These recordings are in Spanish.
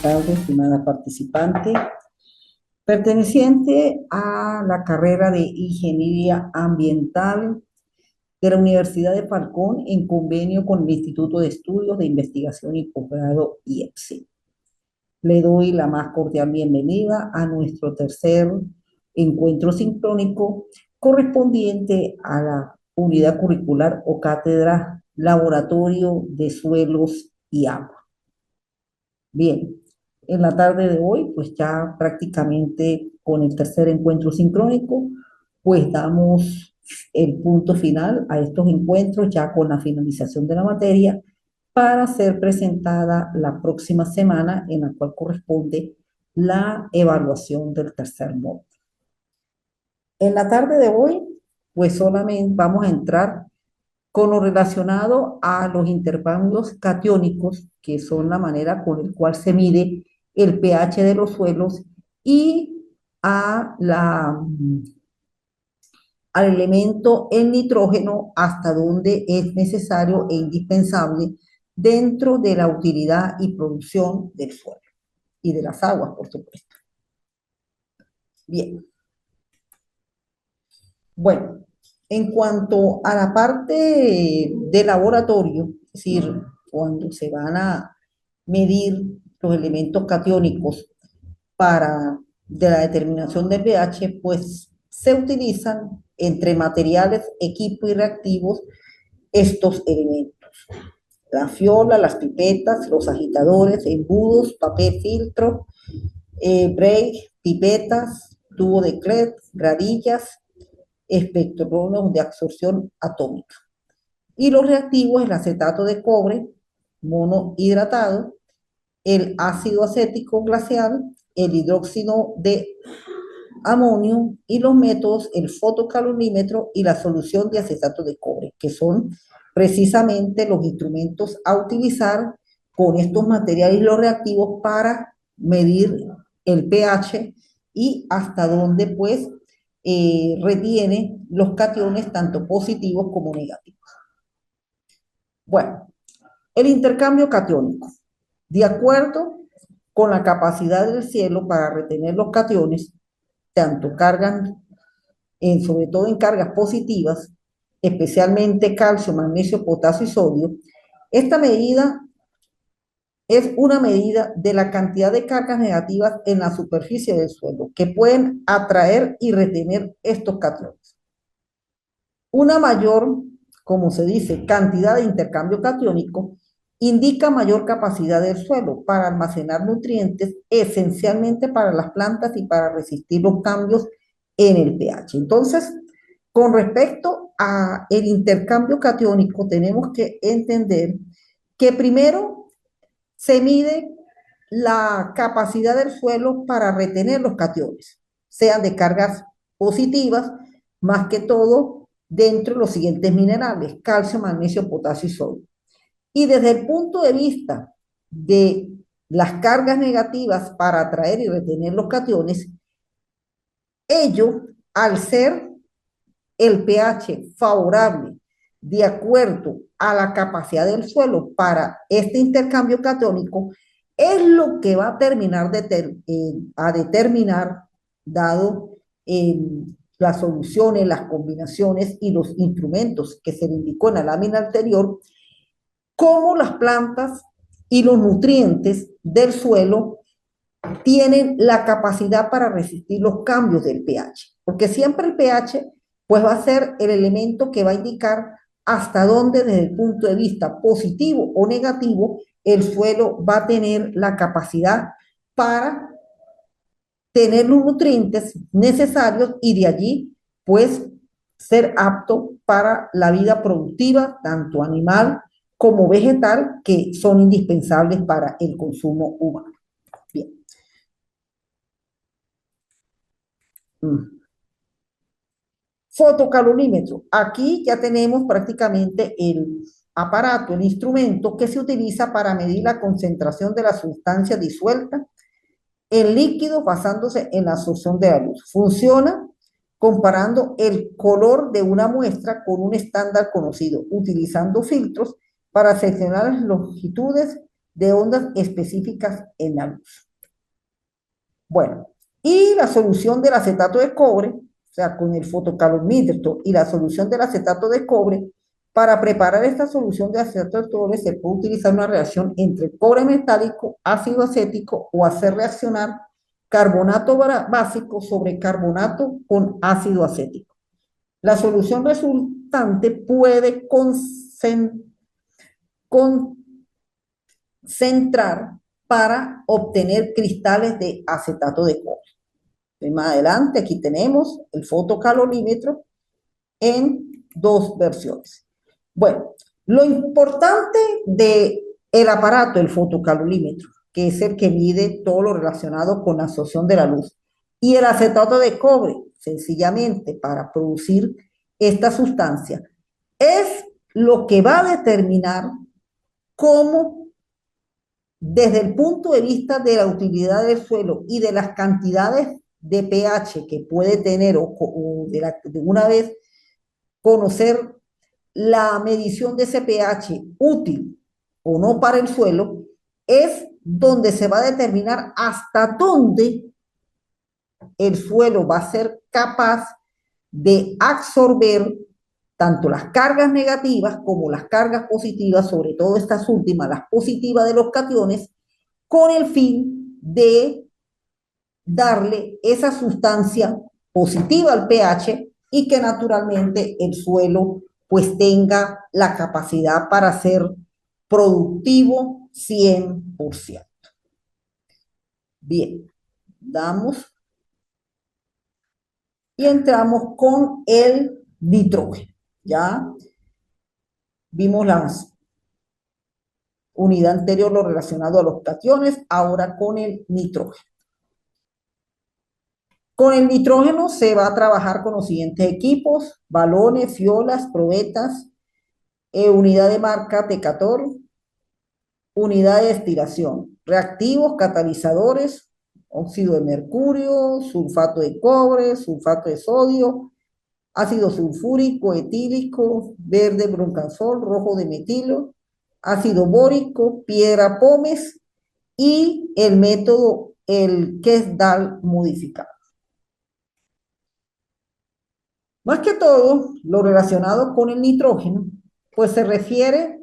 tardes, estimada participante, perteneciente a la carrera de Ingeniería Ambiental de la Universidad de Falcón en convenio con el Instituto de Estudios de Investigación y Posgrado IEPSI. Le doy la más cordial bienvenida a nuestro tercer encuentro sincrónico correspondiente a la unidad curricular o cátedra Laboratorio de Suelos y Agua. Bien, en la tarde de hoy, pues ya prácticamente con el tercer encuentro sincrónico, pues damos el punto final a estos encuentros ya con la finalización de la materia para ser presentada la próxima semana en la cual corresponde la evaluación del tercer módulo. En la tarde de hoy, pues solamente vamos a entrar con lo relacionado a los intercambios catiónicos, que son la manera con la cual se mide el pH de los suelos, y al elemento el nitrógeno, hasta donde es necesario e indispensable dentro de la utilidad y producción del suelo y de las aguas, por supuesto. Bien. Bueno, en cuanto a la parte de laboratorio, es decir, cuando se van a medir los elementos catiónicos de la determinación del pH, pues se utilizan entre materiales, equipo y reactivos estos elementos. La fiola, las pipetas, los agitadores, embudos, papel filtro, break, pipetas, tubo de Krebs, gradillas, espectrómetros de absorción atómica. Y los reactivos, el acetato de cobre monohidratado, el ácido acético glacial, el hidróxido de amonio, y los métodos, el fotocalorímetro y la solución de acetato de cobre, que son precisamente los instrumentos a utilizar con estos materiales y los reactivos para medir el pH y hasta dónde pues retiene los cationes tanto positivos como negativos. Bueno, el intercambio catiónico. De acuerdo con la capacidad del cielo para retener los cationes, tanto sobre todo en cargas positivas, especialmente calcio, magnesio, potasio y sodio, esta medida es una medida de la cantidad de cargas negativas en la superficie del suelo que pueden atraer y retener estos cationes. Una mayor, como se dice, cantidad de intercambio catiónico indica mayor capacidad del suelo para almacenar nutrientes, esencialmente para las plantas y para resistir los cambios en el pH. Entonces, con respecto a el intercambio catiónico, tenemos que entender que primero se mide la capacidad del suelo para retener los cationes, sean de cargas positivas, más que todo dentro de los siguientes minerales: calcio, magnesio, potasio y sodio. Y desde el punto de vista de las cargas negativas para atraer y retener los cationes, ello, al ser el pH favorable de acuerdo a la capacidad del suelo para este intercambio catiónico, es lo que va a terminar a determinar, dado las soluciones, las combinaciones y los instrumentos que se le indicó en la lámina anterior, cómo las plantas y los nutrientes del suelo tienen la capacidad para resistir los cambios del pH, porque siempre el pH pues va a ser el elemento que va a indicar hasta dónde, desde el punto de vista positivo o negativo, el suelo va a tener la capacidad para tener los nutrientes necesarios y de allí pues ser apto para la vida productiva, tanto animal como vegetal, que son indispensables para el consumo humano. Bien. Fotocalorímetro. Aquí ya tenemos prácticamente el aparato, el instrumento que se utiliza para medir la concentración de la sustancia disuelta en líquido basándose en la absorción de la luz. Funciona comparando el color de una muestra con un estándar conocido, utilizando filtros para seleccionar las longitudes de ondas específicas en la luz. Bueno, y la solución del acetato de cobre, o sea, con el fotocalorimetro y la solución del acetato de cobre, para preparar esta solución de acetato de cobre se puede utilizar una reacción entre cobre metálico, ácido acético o hacer reaccionar carbonato básico sobre carbonato con ácido acético. La solución resultante puede concentrar para obtener cristales de acetato de cobre. Y más adelante aquí tenemos el fotocalorímetro en dos versiones. Bueno, lo importante del aparato, el fotocalorímetro, que es el que mide todo lo relacionado con la absorción de la luz, y el acetato de cobre, sencillamente para producir esta sustancia, es lo que va a determinar cómo, desde el punto de vista de la utilidad del suelo y de las cantidades de pH que puede tener, o de una vez conocer la medición de ese pH útil o no para el suelo, es donde se va a determinar hasta dónde el suelo va a ser capaz de absorber tanto las cargas negativas como las cargas positivas, sobre todo estas últimas, las positivas de los cationes, con el fin de darle esa sustancia positiva al pH y que naturalmente el suelo pues tenga la capacidad para ser productivo 100%. Bien, damos y entramos con el nitrógeno. Ya vimos la unidad anterior, lo relacionado a los cationes, ahora con el nitrógeno. Con el nitrógeno se va a trabajar con los siguientes equipos: balones, fiolas, probetas, unidad de marca Decatur, unidad de destilación, reactivos, catalizadores, óxido de mercurio, sulfato de cobre, sulfato de sodio, ácido sulfúrico, etílico, verde broncazol, rojo de metilo, ácido bórico, piedra pómez y el método, el Kesdal modificado. Más que todo, lo relacionado con el nitrógeno, pues se refiere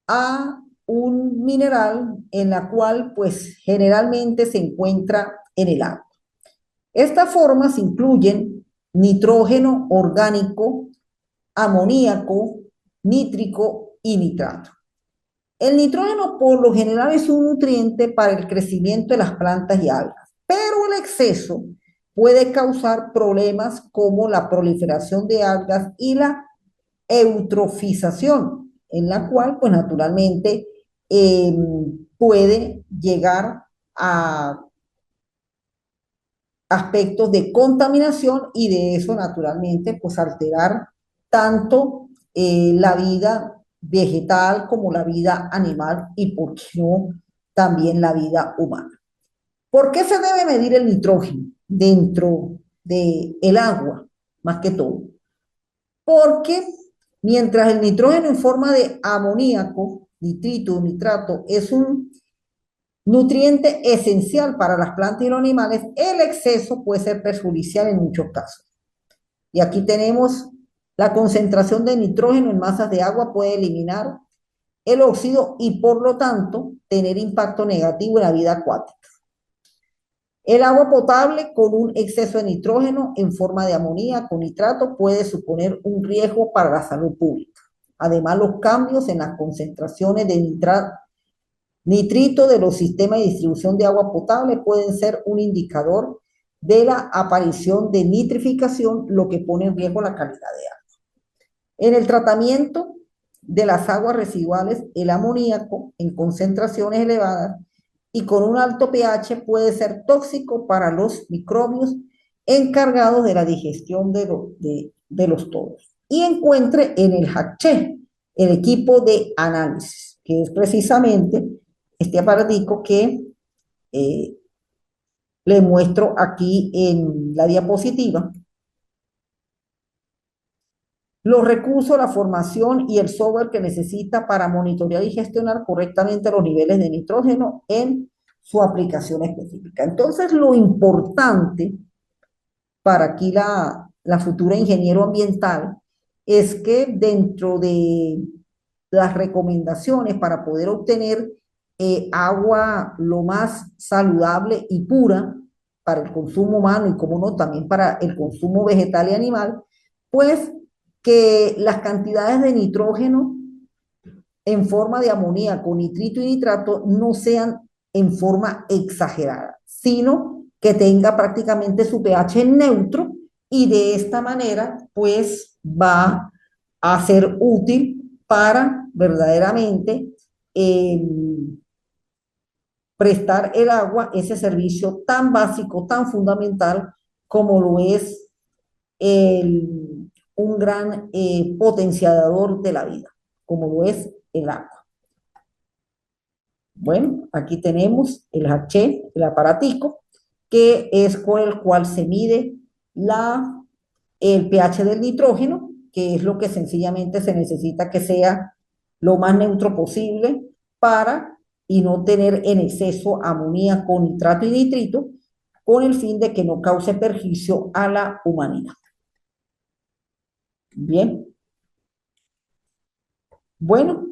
a un mineral en la cual pues generalmente se encuentra en el agua. Estas formas incluyen nitrógeno orgánico, amoníaco, nítrico y nitrato. El nitrógeno por lo general es un nutriente para el crecimiento de las plantas y algas, pero el exceso puede causar problemas como la proliferación de algas y la eutrofización, en la cual pues naturalmente puede llegar a aspectos de contaminación y de eso naturalmente pues alterar tanto la vida vegetal como la vida animal y por qué no también la vida humana. ¿Por qué se debe medir el nitrógeno dentro del agua más que todo? Porque mientras el nitrógeno en forma de amoníaco, nitrito, nitrato, es un nutriente esencial para las plantas y los animales, el exceso puede ser perjudicial en muchos casos. Y aquí tenemos la concentración de nitrógeno en masas de agua puede eliminar el óxido y por lo tanto tener impacto negativo en la vida acuática. El agua potable con un exceso de nitrógeno en forma de amoníaco, nitrato, puede suponer un riesgo para la salud pública. Además, los cambios en las concentraciones de nitrito de los sistemas de distribución de agua potable pueden ser un indicador de la aparición de nitrificación, lo que pone en riesgo la calidad de agua. En el tratamiento de las aguas residuales, el amoníaco en concentraciones elevadas y con un alto pH puede ser tóxico para los microbios encargados de la digestión de los todos. Y encuentre en el HACCHE, el equipo de análisis, que es precisamente este aparatico que le muestro aquí en la diapositiva. los recursos, la formación y el software que necesita para monitorear y gestionar correctamente los niveles de nitrógeno en su aplicación específica. Entonces, lo importante para aquí la futura ingeniero ambiental es que dentro de las recomendaciones para poder obtener agua lo más saludable y pura para el consumo humano y como no, también para el consumo vegetal y animal, pues que las cantidades de nitrógeno en forma de amoníaco, nitrito y nitrato no sean en forma exagerada, sino que tenga prácticamente su pH neutro y de esta manera pues va a ser útil para verdaderamente prestar el agua, ese servicio tan básico, tan fundamental como lo es un gran potenciador de la vida, como lo es el agua. Bueno, aquí tenemos el H, el aparatico, que es con el cual se mide el pH del nitrógeno, que es lo que sencillamente se necesita que sea lo más neutro posible para y no tener en exceso amoníaco, nitrato y nitrito, con el fin de que no cause perjuicio a la humanidad. Bien, bueno,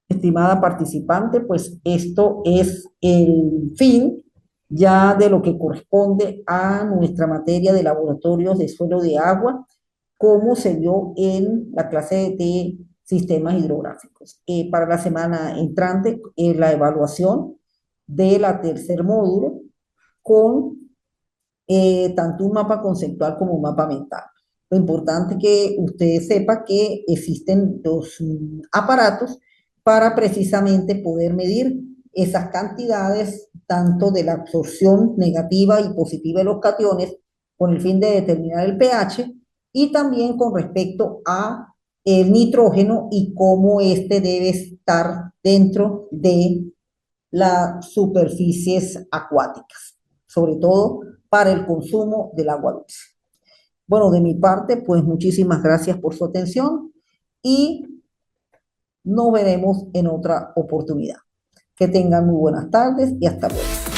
estimada participante, pues esto es el fin ya de lo que corresponde a nuestra materia de laboratorios de suelo de agua, como se vio en la clase de sistemas hidrográficos. Para la semana entrante, la evaluación de la tercer módulo con tanto un mapa conceptual como un mapa mental. Lo importante es que usted sepa que existen dos aparatos para precisamente poder medir esas cantidades, tanto de la absorción negativa y positiva de los cationes, con el fin de determinar el pH, y también con respecto a el nitrógeno y cómo éste debe estar dentro de las superficies acuáticas, sobre todo para el consumo del agua dulce. Bueno, de mi parte, pues muchísimas gracias por su atención y nos veremos en otra oportunidad. Que tengan muy buenas tardes y hasta luego.